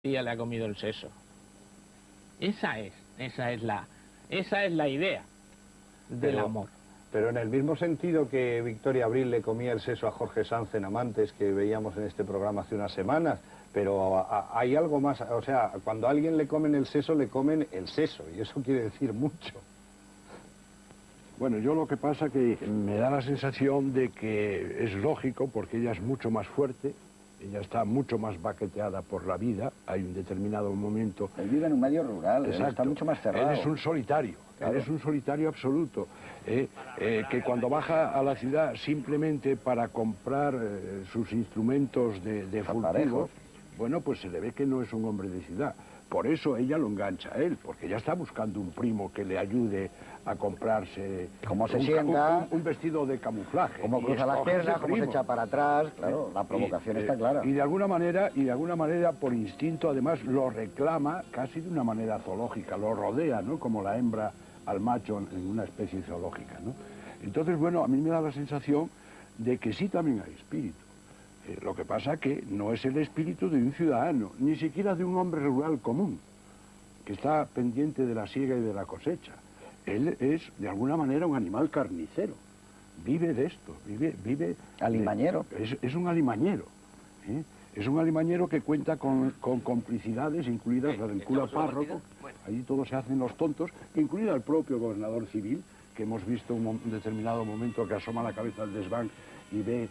día le ha comido el seso. Esa es la idea del amor. Pero en el mismo sentido que Victoria Abril le comía el seso a Jorge Sanz en Amantes, que veíamos en este programa hace unas semanas, pero hay algo más, o sea, cuando a alguien le comen el seso, le comen el seso, y eso quiere decir mucho. Bueno, yo lo que pasa que me da la sensación de que es lógico, porque ella es mucho más fuerte, ella está mucho más baqueteada por la vida, hay un determinado momento... Él vive en un medio rural, él está mucho más cerrado. Él es un solitario, claro. Él es un solitario absoluto, que cuando baja a la ciudad simplemente para comprar sus instrumentos de cultivo, bueno, pues se le ve que no es un hombre de ciudad. Por eso ella lo engancha a él, porque ella está buscando un primo que le ayude a comprarse un vestido de camuflaje. Cómo cruza las piernas, cómo se echa para atrás, claro, la provocación está clara. Y de alguna manera, por instinto, además, lo reclama casi de una manera zoológica, lo rodea, ¿no? Como la hembra al macho en una especie zoológica, ¿no? Entonces, bueno, a mí me da la sensación de que sí también hay espíritu. Lo que pasa que no es el espíritu de un ciudadano, ni siquiera de un hombre rural común, que está pendiente de la siega y de la cosecha. Él es, de alguna manera, un animal carnicero. Vive de esto, vive... Alimañero. Es un alimañero. Es un alimañero que cuenta con complicidades, incluidas la del cura párroco, allí todos se hacen los tontos, incluida el propio gobernador civil, que hemos visto en un determinado momento que asoma la cabeza al desván y ve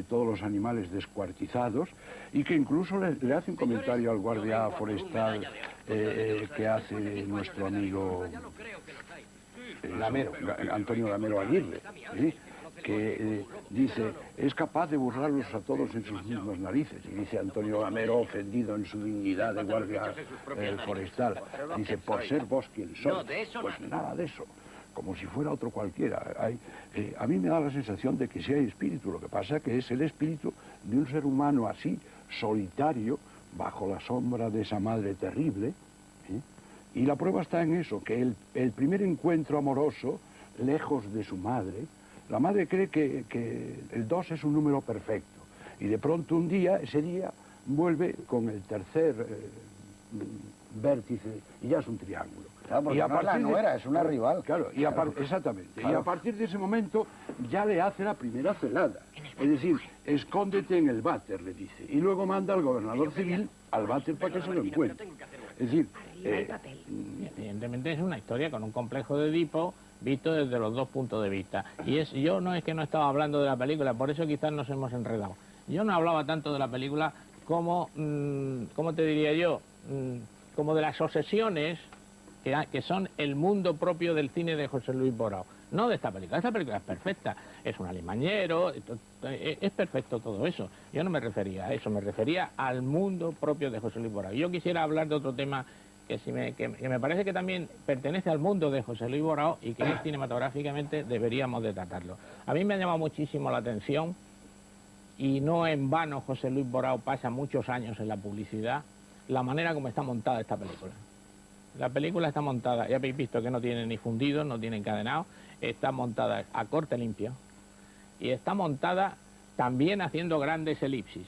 todos los animales descuartizados, y que incluso le hace un comentario al guardia forestal que hace nuestro amigo Antonio Lamero Aguirre, que dice, es capaz de burlarlos a todos en sus mismas narices. Y dice Antonio Lamero, ofendido en su dignidad de guardia forestal, dice, por ser vos quien sois. Pues nada de eso, como si fuera otro cualquiera. A mí me da la sensación de que sí hay espíritu, lo que pasa que es el espíritu de un ser humano así, solitario, bajo la sombra de esa madre terrible, y la prueba está en eso, que el primer encuentro amoroso, lejos de su madre, la madre cree que el 2 es un número perfecto, y de pronto un día, ese día, vuelve con el tercer vértice, y ya es un triángulo. Claro, porque no es la nuera, es una rival. Claro, exactamente. Claro. Y a partir de ese momento ya le hace la primera celada. Es decir, escóndete en el váter, le dice. Y luego manda al gobernador civil al váter para que se lo encuentre. Es decir... evidentemente es una historia con un complejo de Edipo visto desde los dos puntos de vista. Y yo no es que no estaba hablando de la película, por eso quizás nos hemos enredado. Yo no hablaba tanto de la película como, ¿cómo te diría yo? Como de las obsesiones que son el mundo propio del cine de José Luis Borao. No de esta película es perfecta, es un alimañero, es perfecto todo eso. Yo no me refería a eso, me refería al mundo propio de José Luis Borao. Yo quisiera hablar de otro tema que me parece que también pertenece al mundo de José Luis Borao y que cinematográficamente deberíamos de tratarlo. A mí me ha llamado muchísimo la atención, y no en vano José Luis Borao pasa muchos años en la publicidad, la manera como está montada esta película. La película está montada, ya habéis visto que no tiene ni fundido, no tiene encadenado, está montada a corte limpio y está montada también haciendo grandes elipsis,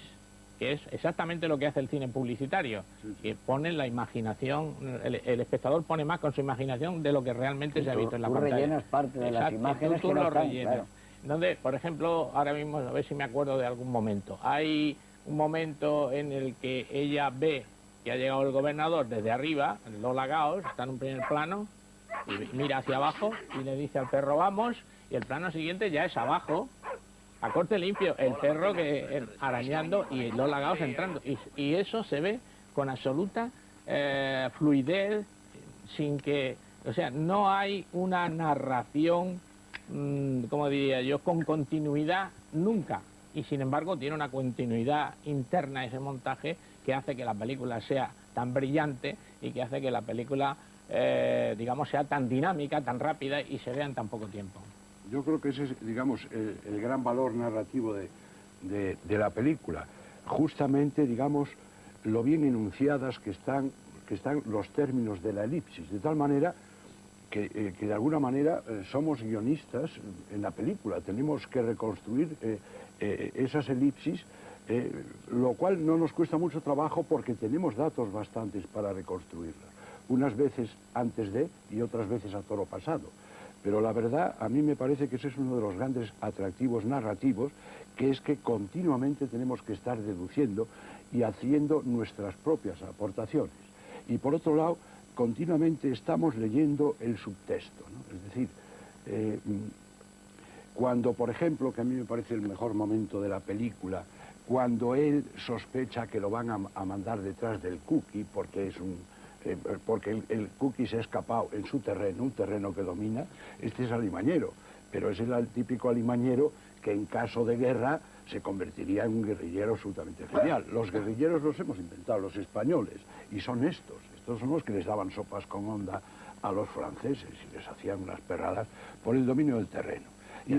que es exactamente lo que hace el cine publicitario, que pone la imaginación, el espectador pone más con su imaginación de lo que realmente se ha visto en la pantalla. Tú rellenas parte de las imágenes que no están, claro. Donde, por ejemplo, ahora mismo, a ver si me acuerdo de algún momento, hay un momento en el que ella ve que ha llegado el gobernador desde arriba, en los lagados, está en un primer plano, y mira hacia abajo y le dice al perro vamos, y el plano siguiente ya es abajo, a corte limpio, el perro arañando y los lagados entrando, y eso se ve con absoluta fluidez, sin que, o sea, no hay una narración, como diría yo, con continuidad nunca, y sin embargo tiene una continuidad interna ese montaje que hace que la película sea tan brillante y que hace que la película, digamos, sea tan dinámica, tan rápida y se vea en tan poco tiempo. Yo creo que ese es, digamos, el gran valor narrativo de la película. Justamente, digamos, lo bien enunciadas que están los términos de la elipsis, de tal manera que de alguna manera somos guionistas en la película. Tenemos que reconstruir esas elipsis lo cual no nos cuesta mucho trabajo porque tenemos datos bastantes para reconstruirla. Unas veces antes de y otras veces a toro pasado. Pero la verdad, a mí me parece que ese es uno de los grandes atractivos narrativos, que es que continuamente tenemos que estar deduciendo y haciendo nuestras propias aportaciones. Y por otro lado, continuamente estamos leyendo el subtexto, ¿no? Es decir, cuando, por ejemplo, que a mí me parece el mejor momento de la película, cuando él sospecha que lo van a mandar detrás del Cookie, porque es porque el Cookie se ha escapado en su terreno, un terreno que domina, este es alimañero, pero es el típico alimañero que en caso de guerra se convertiría en un guerrillero absolutamente genial. Los guerrilleros los hemos inventado los españoles, y son estos son los que les daban sopas con onda a los franceses y les hacían unas perradas por el dominio del terreno. Y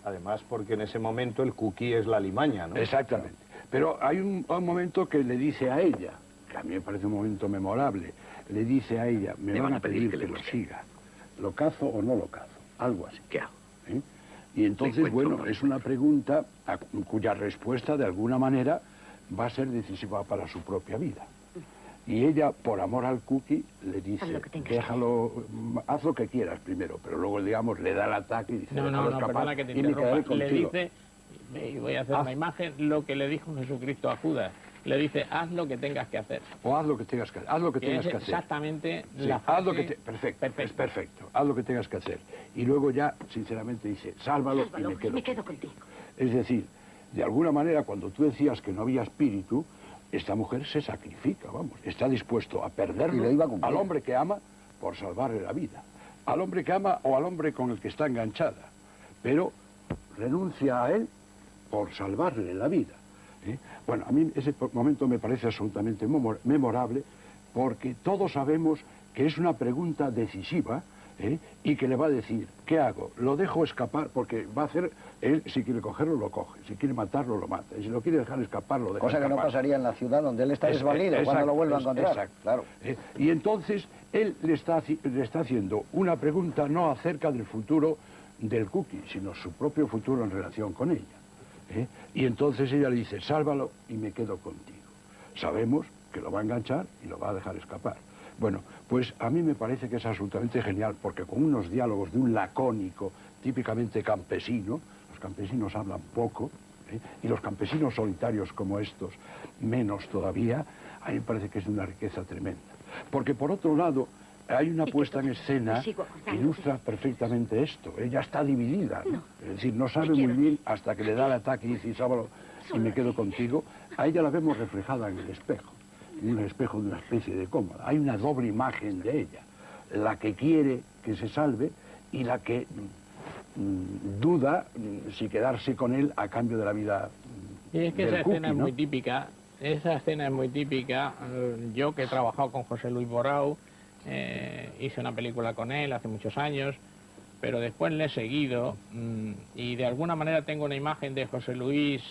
además porque en ese momento el Cookie es la alimaña, ¿no? Exactamente. Pero hay un momento que le dice a ella, que a mí me parece un momento memorable, le dice a ella, me van a pedir que lo siga. ¿Lo cazo o no lo cazo? Algo así. ¿Qué hago? Y entonces, bueno, es una pregunta cuya respuesta, de alguna manera, va a ser decisiva para su propia vida. Y ella, por amor al Cookie, le dice, déjalo, haz lo que quieras primero, pero luego, digamos, le da el ataque y dice, no, perdona que te interrumpa. Le dice, y voy a hacer una imagen, lo que le dijo Jesucristo a Judas. Le dice, haz lo que tengas que hacer. O haz lo que tengas que hacer. Haz lo que tengas que hacer. Exactamente sí, la frase... haz lo que perfecto, es perfecto. Haz lo que tengas que hacer. Y luego ya, sinceramente, dice, sálvalo y me quedo contigo. Es decir, de alguna manera, cuando tú decías que no había espíritu, esta mujer se sacrifica, vamos. Está dispuesto a perderlo al hombre que ama por salvarle la vida. Al hombre que ama o al hombre con el que está enganchada. Pero renuncia a él por salvarle la vida. Bueno, a mí ese momento me parece absolutamente memorable porque todos sabemos que es una pregunta decisiva y que le va a decir, ¿qué hago? ¿Lo dejo escapar? Porque va a hacer, él si quiere cogerlo lo coge, si quiere matarlo lo mata, y si lo quiere dejar escapar lo deja escapar. Cosa que no pasaría en la ciudad donde él está desvalido cuando lo vuelva a encontrar. Exacto. Claro. Y entonces él le está haciendo una pregunta no acerca del futuro del Cookie, sino su propio futuro en relación con ella. Y entonces ella le dice, sálvalo y me quedo contigo. Sabemos que lo va a enganchar y lo va a dejar escapar. Bueno, pues a mí me parece que es absolutamente genial, porque con unos diálogos de un lacónico típicamente campesino, los campesinos hablan poco, y los campesinos solitarios como estos, menos todavía, a mí me parece que es de una riqueza tremenda. Porque por otro lado, hay una puesta en escena que ilustra perfectamente esto. Ella está dividida, ¿no? Es decir, no sabe muy bien hasta que le da el ataque y dice, sábalo y me quedo contigo. A ella la vemos reflejada en el espejo, en un espejo de una especie de cómoda. Hay una doble imagen de ella, la que quiere que se salve y la que duda si quedarse con él a cambio de la vida. Y es que esa escena es muy típica. Esa escena es muy típica. Yo que he trabajado con José Luis Borau, hice una película con él hace muchos años, pero después le he seguido y de alguna manera tengo una imagen de José Luis,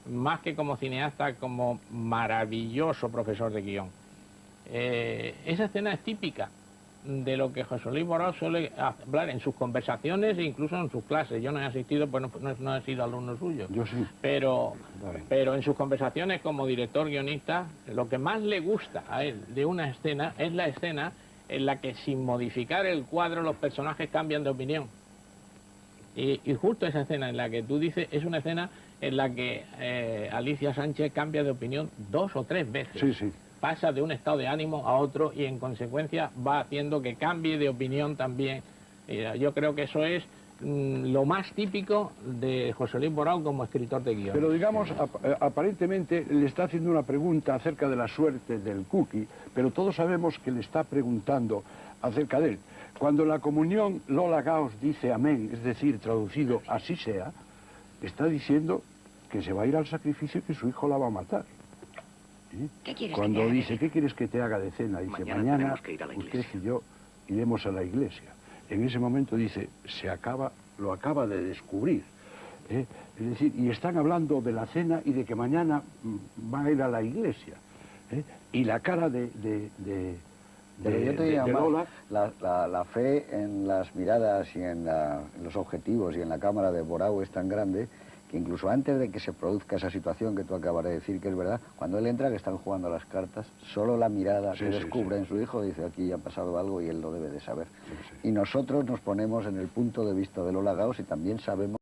más que como cineasta, como maravilloso profesor de guión. Esa escena es típica de lo que José Luis Borau suele hablar en sus conversaciones e incluso en sus clases. Yo no he asistido, pues no he sido alumno suyo. Yo sí. Pero en sus conversaciones como director guionista, lo que más le gusta a él de una escena es la escena en la que sin modificar el cuadro los personajes cambian de opinión. Y justo esa escena en la que tú dices es una escena en la que Alicia Sánchez cambia de opinión 2 o 3 veces. Sí, sí. Pasa de un estado de ánimo a otro y en consecuencia va haciendo que cambie de opinión también. Yo creo que eso es lo más típico de José Luis Borau como escritor de guión. Pero digamos, aparentemente le está haciendo una pregunta acerca de la suerte del Cookie, pero todos sabemos que le está preguntando acerca de él. Cuando en la comunión Lola Gaos dice amén, es decir, traducido así sea, está diciendo que se va a ir al sacrificio y que su hijo la va a matar. Cuando dice, ¿qué quieres que te haga de cena? Dice, mañana usted y yo iremos a la iglesia. En ese momento dice, lo acaba de descubrir. Es decir, y están hablando de la cena y de que mañana va a ir a la iglesia. Y la cara de Lola... La fe en las miradas y en los objetivos y en la cámara de Borau es tan grande que incluso antes de que se produzca esa situación que tú acabas de decir, que es verdad, cuando él entra, que están jugando a las cartas, solo la mirada que descubre en su hijo dice, aquí ha pasado algo y él lo debe de saber. Y nosotros nos ponemos en el punto de vista de Lola Gauss y también sabemos